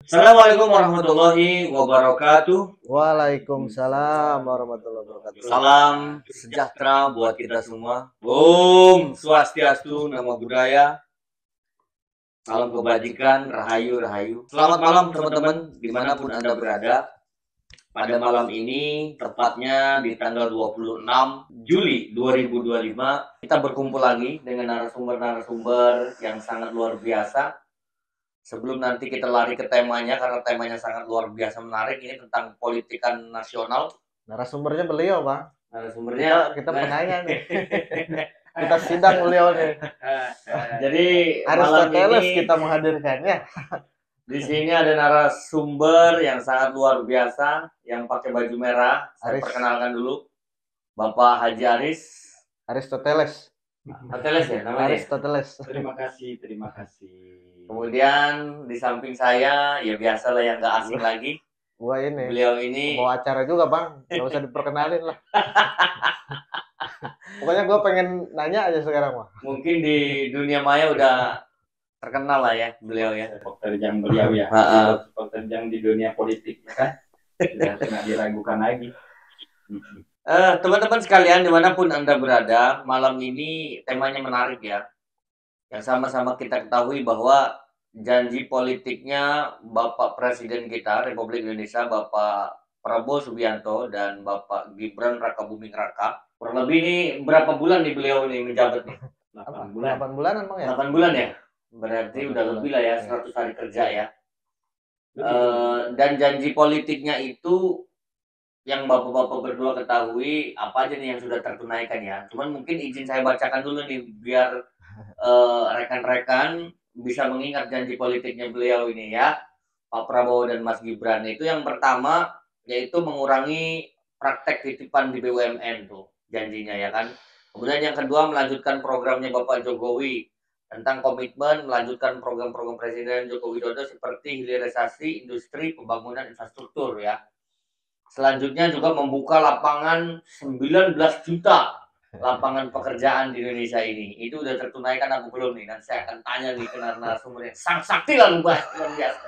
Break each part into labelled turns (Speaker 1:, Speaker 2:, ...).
Speaker 1: Assalamualaikum warahmatullahi wabarakatuh.
Speaker 2: Waalaikumsalam warahmatullahi wabarakatuh.
Speaker 1: Salam sejahtera buat kita semua. Om Swastiastu, Namo Buddhaya. Salam kebajikan, rahayu, rahayu. Selamat malam teman-teman, dimanapun Anda berada. Pada malam ini, tepatnya di tanggal 26 Juli 2025, kita berkumpul lagi dengan narasumber-narasumber yang sangat luar biasa. Sebelum nanti kita lari ke temanya, karena temanya sangat luar biasa menarik, ini tentang politikan nasional.
Speaker 2: Narasumbernya beliau, Bang.
Speaker 1: Narasumbernya
Speaker 2: Kita penanya nih. Kita sidang beliau nih.
Speaker 1: Jadi malam
Speaker 2: Aristoteles
Speaker 1: ini
Speaker 2: kita menghadirkannya.
Speaker 1: di sini ada narasumber yang sangat luar biasa yang pakai baju merah. Saya perkenalkan dulu, Bapak Haji
Speaker 2: Aristoteles.
Speaker 1: Aristoteles ya namanya.
Speaker 2: Aristoteles.
Speaker 3: Terima kasih.
Speaker 1: Kemudian di samping saya, ya biasalah yang gak asing lagi.
Speaker 2: Gua ini.
Speaker 1: Beliau ini
Speaker 2: bawa acara juga, Bang. Gak usah diperkenalin lah. Pokoknya gua pengen nanya aja sekarang, Bang.
Speaker 1: mungkin di dunia maya udah terkenal lah ya beliau ya.
Speaker 3: Sepak terjang beliau ya. Sepak terjang di dunia politik ya kan. Tidak diragukan lagi.
Speaker 1: Teman-teman sekalian dimanapun Anda berada, malam ini temanya menarik ya. Yang sama-sama kita ketahui bahwa janji politiknya Bapak Presiden kita Republik Indonesia, Bapak Prabowo Subianto dan Bapak Gibran Rakabuming Raka. Kurang lebih ini berapa bulan nih beliau nih menjabat nih?
Speaker 3: 8 bulan.
Speaker 2: 8 bulanan, Bang ya?
Speaker 1: 8 bulan ya? Berarti udah lebih lah ya, 100 hari kerja ya. Dan janji politiknya itu yang bapak-bapak berdua ketahui apa aja nih yang sudah tertunaikan ya. Cuman mungkin izin saya bacakan dulu nih biar rekan-rekan bisa mengingat janji politiknya beliau ini ya, Pak Prabowo dan Mas Gibran. Itu yang pertama yaitu mengurangi praktek titipan di BUMN tuh janjinya ya kan. Kemudian yang kedua melanjutkan programnya Bapak Jokowi tentang komitmen melanjutkan program-program Presiden Joko Widodo seperti hilirisasi industri pembangunan infrastruktur ya. Selanjutnya juga membuka lapangan 19 juta lapangan pekerjaan di Indonesia ini. Itu udah tertunaikan apa belum nih? Nanti saya akan tanya nih ke narasumber yang sang sakti lah luar biasa.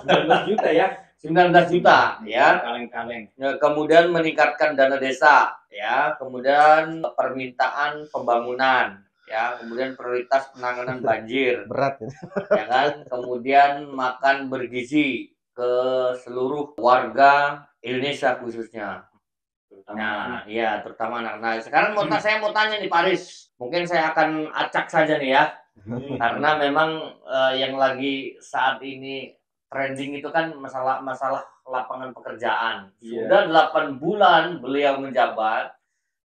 Speaker 3: 19 juta ya.
Speaker 1: 19 juta ya.
Speaker 3: Kaleng-kaleng.
Speaker 1: Kemudian meningkatkan dana desa ya. Kemudian permintaan pembangunan ya. Kemudian prioritas penanganan banjir.
Speaker 2: Berat
Speaker 1: ya kan. Kemudian makan bergizi ke seluruh warga Indonesia khususnya. Nah, iya terutama anak. Nah, sekarang saya mau tanya nih Pak Aris. Mungkin saya akan acak saja nih ya. Karena memang yang lagi saat ini trending itu kan masalah lapangan pekerjaan. Sudah 8 bulan beliau menjabat,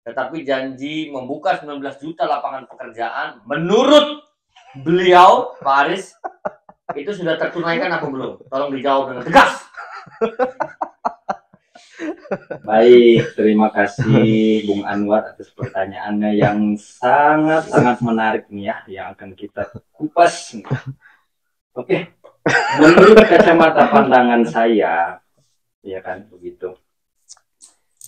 Speaker 1: tetapi janji membuka 19 juta lapangan pekerjaan menurut beliau Pak Aris itu sudah tertunaikan apa belum? Tolong dijawab dengan tegas.
Speaker 3: Baik, terima kasih Bung Anwar atas pertanyaannya yang sangat-sangat menarik nih ya, yang akan kita kupas. Oke, menurut kacamata pandangan saya, ya kan begitu.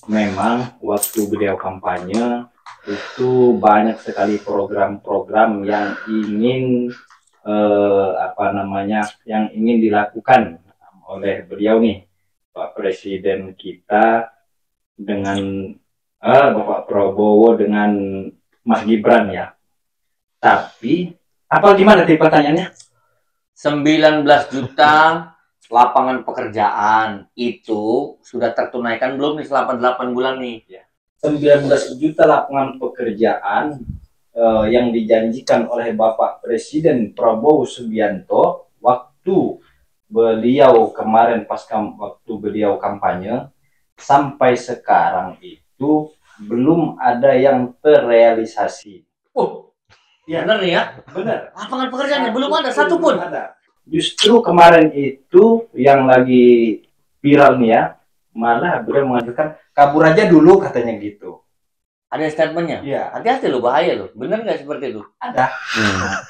Speaker 3: Memang waktu beliau kampanye itu banyak sekali program-program yang ingin yang ingin dilakukan oleh beliau nih. Pak Presiden kita dengan Bapak Prabowo dengan Mas Gibran ya. Tapi apa gimana tadi pertanyaannya?
Speaker 1: 19 juta lapangan pekerjaan itu sudah tertunaikan belum nih selama 8 bulan nih?
Speaker 3: Ya. 19 juta lapangan pekerjaan yang dijanjikan oleh Bapak Presiden Prabowo Subianto waktu beliau kemarin waktu beliau kampanye sampai sekarang itu belum ada yang terrealisasi.
Speaker 1: Oh, ya benar nih ya,
Speaker 3: benar.
Speaker 1: Lapangan pekerjaannya belum ada satu pun.
Speaker 3: Justru kemarin itu yang lagi viral nih ya, malah beliau mengatakan kabur aja dulu katanya gitu.
Speaker 1: Ada statementnya?
Speaker 3: Iya.
Speaker 1: Hati-hati lo, bahaya lo. Bener nggak seperti itu?
Speaker 3: Ada.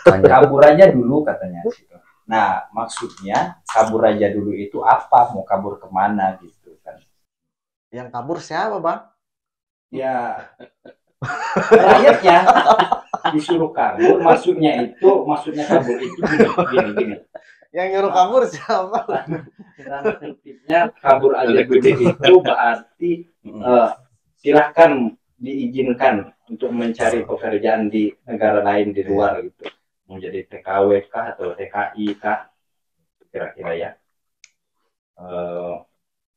Speaker 3: Kabur aja dulu katanya gitu. Nah, maksudnya kabur aja dulu itu apa? Mau kabur kemana gitu kan?
Speaker 2: Yang kabur siapa, Bang?
Speaker 3: Ya, rakyatnya disuruh kabur. Maksudnya kabur itu gini.
Speaker 2: Yang nyuruh kabur siapa?
Speaker 3: Alternatifnya kabur aja dulu itu berarti silahkan diizinkan untuk mencari pekerjaan di negara lain di luar gitu, menjadi TKW kah atau TKI kah, kira-kira ya.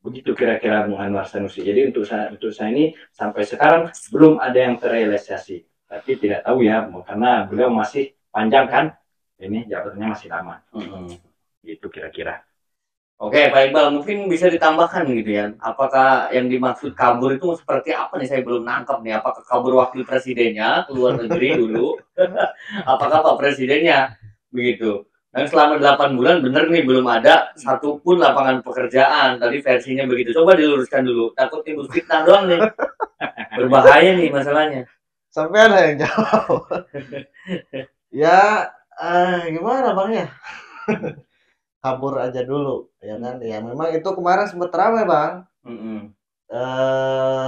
Speaker 3: Begitu kira-kira Bung Anwar Sanusi. Jadi untuk saya ini sampai sekarang belum ada yang terrealisasi, tapi tidak tahu ya karena beliau masih panjang kan, ini jabatannya masih lama. Gitu kira-kira.
Speaker 1: Oke, Pak Iqbal, mungkin bisa ditambahkan gitu ya. Apakah yang dimaksud kabur itu seperti apa nih? Saya belum nangkep nih. Apakah kabur wakil presidennya ke luar negeri dulu? Apakah Pak Presidennya? Begitu. Dan selama 8 bulan bener nih belum ada satupun lapangan pekerjaan. Tadi versinya begitu. Coba diluruskan dulu. Takut timbul fitnah doang nih. Berbahaya nih masalahnya.
Speaker 2: Sampai ada yang jawab. Ya, gimana Bang ya? Kabur aja dulu, ya kan? Ya memang itu kemarin sempat ramai Bang.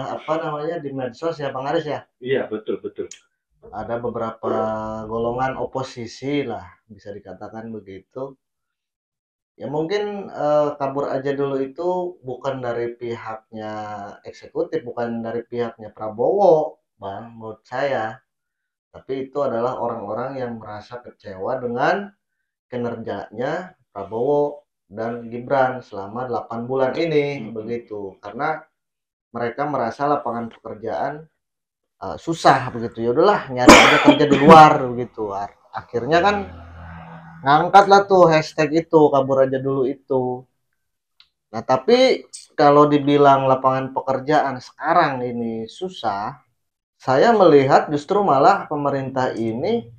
Speaker 2: Apa namanya di medsos ya Bang Aris ya?
Speaker 3: Iya, betul.
Speaker 2: Ada beberapa golongan oposisi lah, bisa dikatakan begitu. Ya mungkin kabur aja dulu itu bukan dari pihaknya eksekutif, bukan dari pihaknya Prabowo, Bang, menurut saya. Tapi itu adalah orang-orang yang merasa kecewa dengan kinerjanya Prabowo dan Gibran selama 8 bulan ini, begitu. Karena mereka merasa lapangan pekerjaan susah begitu. Ya udahlah, nyari aja kerja di luar begitu. Akhirnya kan ngangkatlah tuh hashtag itu, kabur aja dulu itu. Nah, tapi kalau dibilang lapangan pekerjaan sekarang ini susah, saya melihat justru malah pemerintah ini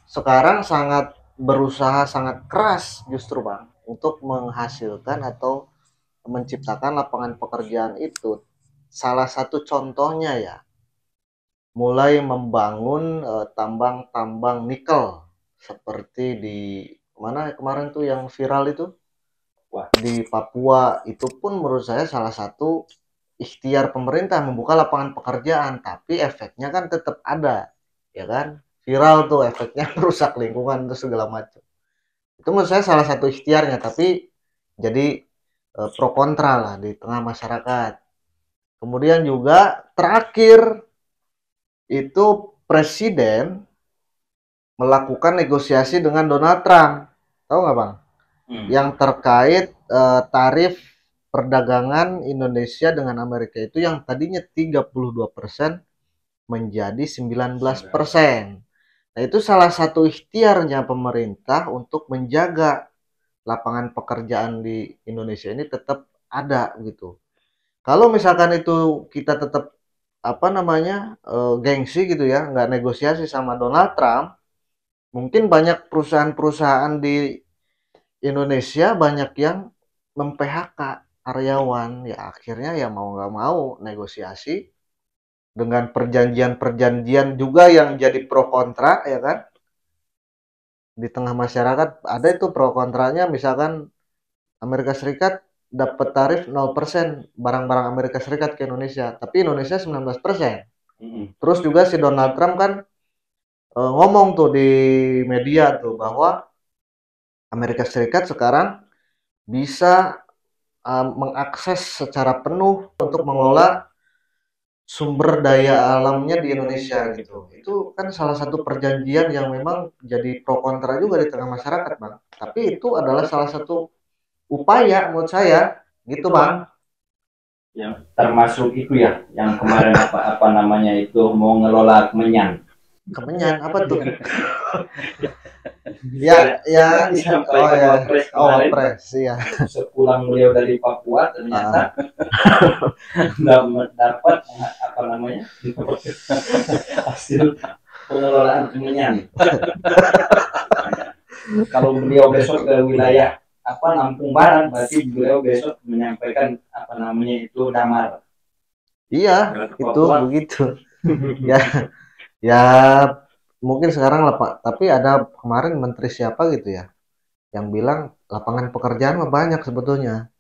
Speaker 2: sekarang sangat berusaha sangat keras justru Bang untuk menghasilkan atau menciptakan lapangan pekerjaan itu. Salah satu contohnya ya, mulai membangun tambang-tambang nikel seperti di mana kemarin tuh yang viral itu. Di Papua. Itu pun menurut saya salah satu ikhtiar pemerintah membuka lapangan pekerjaan, tapi efeknya kan tetap ada, ya kan? Viral tuh efeknya merusak lingkungan itu segala macam. Itu menurut saya salah satu ikhtiarnya, tapi jadi pro kontra lah di tengah masyarakat. Kemudian juga terakhir itu presiden melakukan negosiasi dengan Donald Trump, tahu nggak Bang? Yang terkait tarif perdagangan Indonesia dengan Amerika itu yang tadinya 32% menjadi 19%. Nah, itu salah satu ikhtiarnya pemerintah untuk menjaga lapangan pekerjaan di Indonesia ini tetap ada gitu. Kalau misalkan itu kita tetap apa namanya gengsi gitu ya, nggak negosiasi sama Donald Trump, mungkin banyak perusahaan-perusahaan di Indonesia banyak yang mem-PHK karyawan. Ya akhirnya ya mau nggak mau negosiasi dengan perjanjian-perjanjian juga yang jadi pro kontra, ya kan? Di tengah masyarakat ada itu pro kontranya, misalkan Amerika Serikat dapat tarif 0% barang-barang Amerika Serikat ke Indonesia, tapi Indonesia 19%. Terus juga si Donald Trump kan ngomong tuh di media tuh bahwa Amerika Serikat sekarang bisa mengakses secara penuh untuk mengelola sumber daya alamnya di Indonesia gitu. Itu kan salah satu perjanjian yang memang jadi pro kontra juga di tengah masyarakat, Bang. Tapi itu adalah salah satu upaya menurut saya gitu, Bang.
Speaker 3: Yang termasuk itu ya, yang kemarin apa namanya itu mau ngelola Kemenyan.
Speaker 2: Kemenyan apa tuh? ya Wapres ya.
Speaker 3: Sepulang beliau dari Papua ternyata dapat apa namanya hasil pengelolaan Kemenyan. Kalau beliau besok ke wilayah Lampung Barat, berarti beliau besok menyampaikan apa namanya itu damar.
Speaker 2: Iya, itu begitu. ya mungkin sekarang lah Pak, tapi ada kemarin menteri siapa gitu ya yang bilang lapangan pekerjaan mah banyak sebetulnya,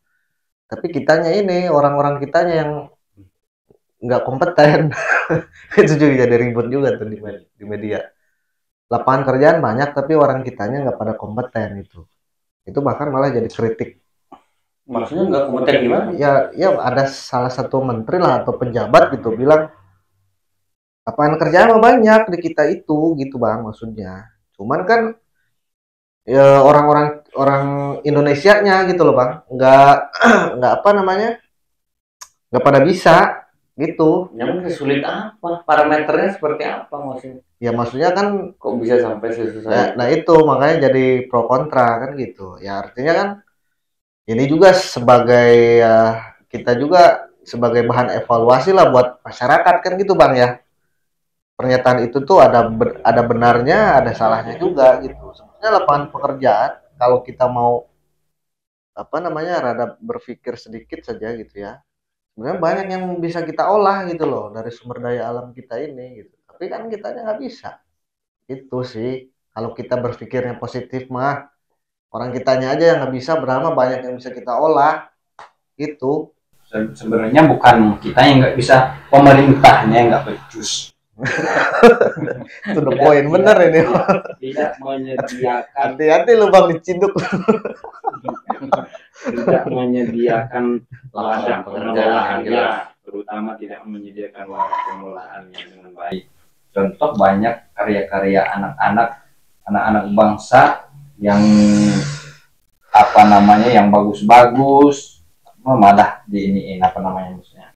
Speaker 2: tapi kitanya ini orang-orang kitanya yang nggak kompeten. Itu juga jadi ribut juga tuh di media. Lapangan kerjaan banyak tapi orang kitanya nggak pada kompeten itu. Itu bahkan malah jadi kritik.
Speaker 1: Maksudnya nggak kompeten gimana?
Speaker 2: Ya ada salah satu menteri lah atau pejabat gitu bilang lapangan kerjaan mah banyak di kita itu gitu bang, maksudnya. Cuman kan ya orang Indonesianya gitu loh bang, nggak apa namanya, nggak pada bisa gitu.
Speaker 1: Yang sulit apa? Parameternya seperti apa maksudnya?
Speaker 2: Ya maksudnya kan,
Speaker 1: Kok bisa sampai sesusah
Speaker 2: nah itu makanya jadi pro kontra kan gitu. Ya artinya kan ini juga sebagai kita juga sebagai bahan evaluasi lah buat masyarakat kan gitu bang ya. Pernyataan itu tuh ada benarnya, ada salahnya juga gitu. Sebenarnya lapangan pekerjaan kalau kita mau apa namanya rada berpikir sedikit saja gitu ya. Sebenarnya banyak yang bisa kita olah gitu loh dari sumber daya alam kita ini gitu. Tapi kan kitanya nggak bisa. Itu sih. Kalau kita berpikirnya positif mah orang kitanya aja yang nggak bisa, berapa banyak yang bisa kita olah gitu.
Speaker 3: Sebenarnya bukan kita yang nggak bisa, pemerintahnya yang nggak becus.
Speaker 2: Itu the point bener ini.
Speaker 3: Tidak menyediakan,
Speaker 2: Hati-hati lu bang diciduk.
Speaker 3: tidak menyediakan wadah
Speaker 1: lapangan pekerjaan
Speaker 3: pengelolaannya,
Speaker 1: jelas.
Speaker 3: terutama tidak menyediakan wadah pengelolaannya dengan baik. Contoh banyak karya-karya anak-anak bangsa yang apa namanya yang bagus-bagus, malah diiniin apa namanya maksudnya